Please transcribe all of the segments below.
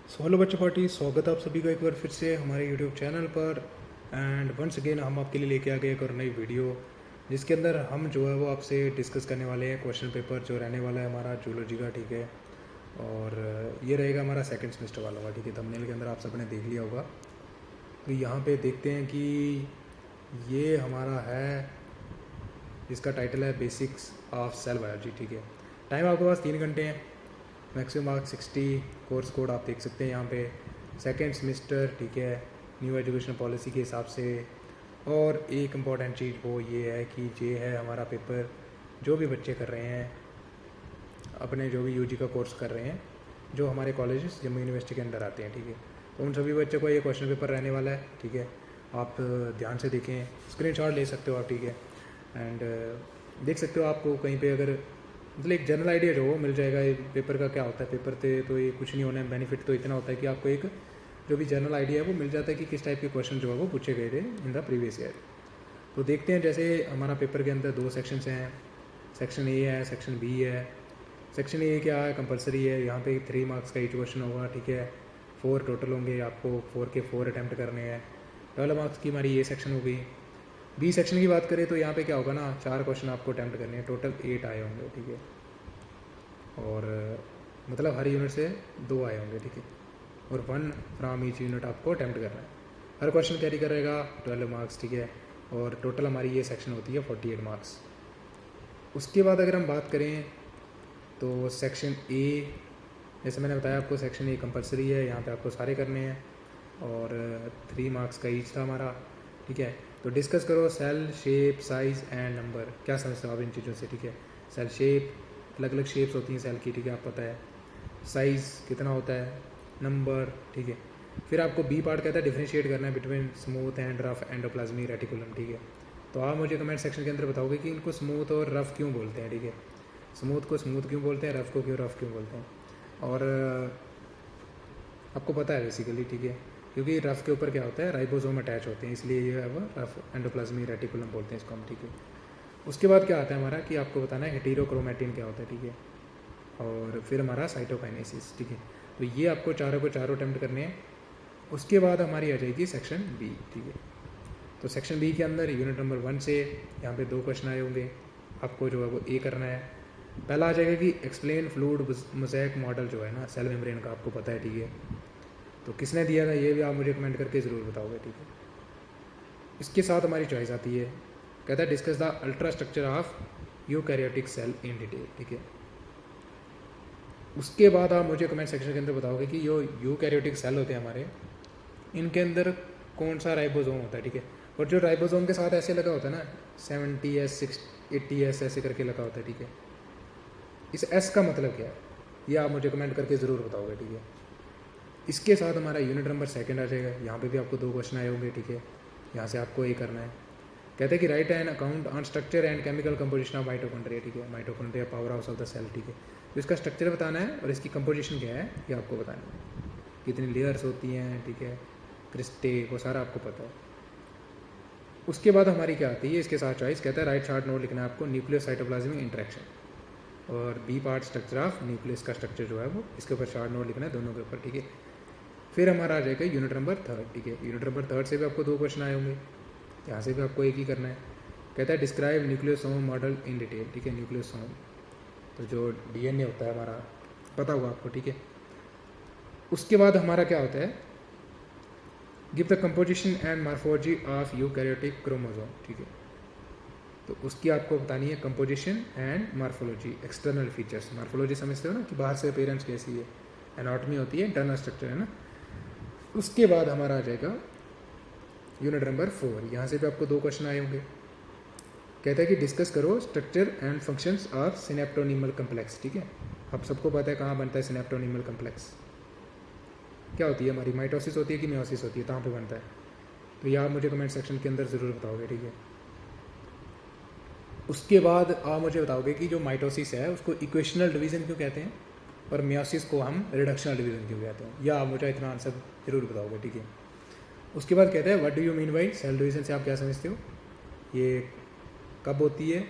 So hello बच्चों party, स्वागत है आप सभी का एक बार फिर से हमारे यूट्यूब चैनल पर। एंड वंस अगेन हम आपके लिए लेके आ गए एक और नई वीडियो, जिसके अंदर हम जो है वो आपसे डिस्कस करने वाले हैं क्वेश्चन पेपर जो रहने वाला है हमारा जूलॉजी का। ठीक है, और ये रहेगा हमारा सेकंड सेमेस्टर वाला होगा। ठीक है, थंबनेल के अंदर आप सबने देख लिया होगा। तो यहाँ पे देखते हैं कि ये हमारा है, जिसका टाइटल है बेसिक्स ऑफ सेल बायोलॉजी। ठीक है, टाइम आपके पास 3 घंटे हैं, मैक्सिमम मार्क 60, कोर्स कोड आप देख सकते हैं यहाँ पे, सेकेंड सेमेस्टर। ठीक है, न्यू एजुकेशन पॉलिसी के हिसाब से। और एक इम्पॉर्टेंट चीज़ वो ये है कि ये है हमारा पेपर जो भी बच्चे कर रहे हैं अपने, जो भी यूजी का कोर्स कर रहे हैं, जो हमारे कॉलेजेस जम्मू यूनिवर्सिटी के अंदर आते हैं। ठीक है, तो उन सभी बच्चों को ये क्वेश्चन पेपर रहने वाला है। ठीक है, आप ध्यान से देखें, स्क्रीनशॉट ले सकते हो आप। ठीक है, एंड देख सकते हो आपको कहीं पे अगर मतलब एक जनरल आइडिया जो वो मिल जाएगा ये पेपर का क्या होता है। पेपर से तो ये कुछ नहीं होना है, बेनिफिट तो इतना होता है कि आपको एक जो भी जनरल आइडिया है वो मिल जाता है कि किस टाइप के क्वेश्चन जो है वो पूछे गए थे इन द प्रीवियस ईयर। तो देखते हैं, जैसे हमारा पेपर के अंदर 2 सेक्शंस हैं, सेक्शन ए है, सेक्शन बी है। सेक्शन ए क्या है, कंपलसरी है, यहाँ पे 3 मार्क्स का ईच क्वेश्चन होगा। ठीक है, 4 टोटल होंगे, आपको 4 के 4 अटैम्प्ट करने हैं। 12 मार्क्स की हमारी ये सेक्शन हो गई। बी सेक्शन की बात करें तो यहाँ पे क्या होगा ना, 4 क्वेश्चन आपको अटैम्प्ट करने हैं, टोटल 8 आए होंगे। ठीक है, और मतलब हर यूनिट से 2 आए होंगे। ठीक है, और 1 फ्राम ईच यूनिट आपको अटैम्प्ट करना है। हर क्वेश्चन कैरी करेगा 12 मार्क्स। ठीक है, और टोटल हमारी ये सेक्शन होती है 48 मार्क्स। उसके बाद अगर हम बात करें तो सेक्शन ए, जैसे मैंने बताया आपको, सेक्शन ए कंपलसरी है, यहाँ पे आपको सारे करने हैं, और 3 मार्क्स का ईच था हमारा। ठीक है, तो डिस्कस करो cell shape size and number. क्या समझते हो आप इन चीज़ों से? ठीक है, सेल शेप, अलग अलग शेप्स होती हैं सेल की। ठीक है, आप पता है। साइज़ कितना होता है, नंबर। ठीक है, फिर आपको बी पार्ट कहता है डिफरेंशिएट करना है between smooth and rough endoplasmic reticulum. ठीक है, तो आप मुझे कमेंट सेक्शन के अंदर बताओगे कि इनको स्मूथ और रफ़ क्यों बोलते हैं। ठीक है, स्मूथ को स्मूथ क्यों बोलते हैं, रफ़ को रफ़ क्यों बोलते हैं। और आपको पता है बेसिकली। ठीक है, क्योंकि रफ़ के ऊपर क्या होता है, राइबोसोम अटैच होते हैं, इसलिए ये है वो रफ एंडोप्लाज्मिक रेटिकुलम बोलते हैं इसको हम। ठीक है, उसके बाद क्या आता है हमारा कि आपको बताना है हेटेरोक्रोमैटिन क्या होता है। ठीक है, और फिर हमारा साइटोकाइनेसिस। ठीक है, तो ये आपको चारों को चारों अटैम्प्ट करने हैं। उसके बाद हमारी आ जाएगी सेक्शन बी। ठीक है, तो सेक्शन बी के अंदर यूनिट नंबर 1 से यहाँ पे 2 क्वेश्चन आए होंगे, आपको जो है वो ए करना है। पहला आ जाएगा कि एक्सप्लेन फ्लूइड मोज़ेक मॉडल जो है ना सेल मेम्ब्रेन का, आपको पता है। ठीक है, तो किसने दिया था ये भी आप मुझे कमेंट करके ज़रूर बताओगे। ठीक है, इसके साथ हमारी चॉइस आती है, कहता है discuss the ultra structure of eukaryotic cell in detail. ठीक है, उसके बाद आप मुझे कमेंट सेक्शन के अंदर बताओगे कि जो यूकैरियोटिक सेल होते हैं हमारे, इनके अंदर कौन सा राइबोसोम होता है। ठीक है, और जो राइबोसोम के साथ ऐसे लगा होता है ना 70S 80S ऐसे करके लगा होता है। ठीक है, इस S का मतलब क्या है, ये आप मुझे कमेंट करके ज़रूर बताओगे। ठीक है, इसके साथ हमारा यूनिट नंबर 2 आ जाएगा, यहाँ पे भी आपको 2 क्वेश्चन आए होंगे। ठीक है, यहाँ से आपको ये करना है। कहते हैं कि write an account on structure and chemical composition of mitochondria. ठीक है, mitochondria power house of the cell. ठीक है, तो इसका स्ट्रक्चर बताना है और इसकी कंपोजिशन क्या है ये आपको बताना है, कितनी लेयर्स होती हैं। ठीक है, क्रिस्टे, वो सारा आपको पता है। उसके बाद हमारी क्या आती है, इसके साथ चॉइस कहता है राइट शार्ट नोट लिखना है आपको, न्यूक्लियस साइटोप्लाज्मिक इंटरेक्शन, और B part structure of nucleus का स्ट्रक्चर जो है वो इसके ऊपर शार्ट नोट लिखना है, दोनों के ऊपर। ठीक है, फिर हमारा आ जाएगा यूनिट नंबर 3। ठीक है, यूनिट नंबर 3 से भी आपको 2 क्वेश्चन आए होंगे, यहाँ से भी आपको एक ही करना है। कहता है डिस्क्राइब न्यूक्लियोसोम मॉडल इन डिटेल। ठीक है, न्यूक्लियोसोम तो जो डीएनए होता है हमारा, पता होगा आपको। ठीक है, उसके बाद हमारा क्या होता है, give the composition and morphology of eukaryotic chromosome. ठीक है, तो उसकी आपको बतानी है composition and morphology, external features. Morphology समझते हो ना कि बाहर से अपीयरेंस कैसी है, एनाटॉमी होती है, इंटरनल स्ट्रक्चर है ना। उसके बाद हमारा आ जाएगा यूनिट नंबर 4, यहाँ से भी आपको 2 क्वेश्चन आए होंगे। कहता है कि डिस्कस करो structure and functions of synaptonemal complex. ठीक है, आप सबको पता है कहाँ बनता है सिनेप्टोनीमल कम्प्लेक्स, क्या होती है हमारी, माइटोसिस होती है कि मियोसिस होती है, कहाँ पे बनता है, तो यह आप मुझे कमेंट सेक्शन के अंदर ज़रूर बताओगे। ठीक है, उसके बाद आप मुझे बताओगे कि जो माइटोसिस है उसको इक्वेशनल डिवीज़न क्यों कहते हैं, और मियोसिस को हम रिडक्शनल डिवीज़न क्यों कहते हैं, या आप मुझे इतना आंसर जरूर बताओगे। ठीक है, उसके बाद कहते हैं what do you mean by cell division से आप क्या समझते हो, ये कब होती है,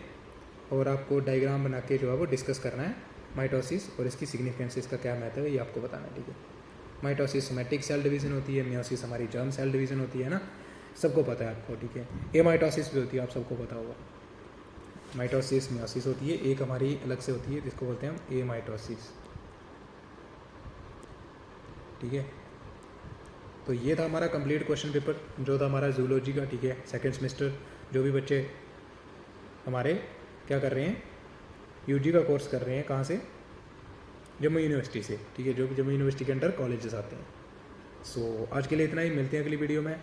और आपको डायग्राम बना के जो है वो डिस्कस करना है माइटोसिस और इसकी सिग्निफिकेंस, इसका क्या महत्व है ये आपको बताना है। ठीक है, माइटोसिस सोमैटिक सेल डिवीज़न होती है, मियोसिस हमारी जर्म सेल डिवीज़न होती है ना, सबको पता है आपको, ठीक है। एमाइटोसिस भी होती है, आप सबको पता होगा। माइटोसिस मियोसिस होती है, एक हमारी अलग से होती है जिसको बोलते हैं हम एमाइटोसिस, ठीक है। तो ये था हमारा कंप्लीट क्वेश्चन पेपर जो था हमारा जूलॉजी का, ठीक है। सेकंड सेमेस्टर जो भी बच्चे हमारे क्या कर रहे हैं, यूजी का कोर्स कर रहे हैं, कहाँ से, जम्मू यूनिवर्सिटी से, ठीक है, जो भी जम्मू यूनिवर्सिटी के अंडर कॉलेजेस आते हैं। सो आज के लिए इतना ही, मिलते हैं अगली वीडियो में।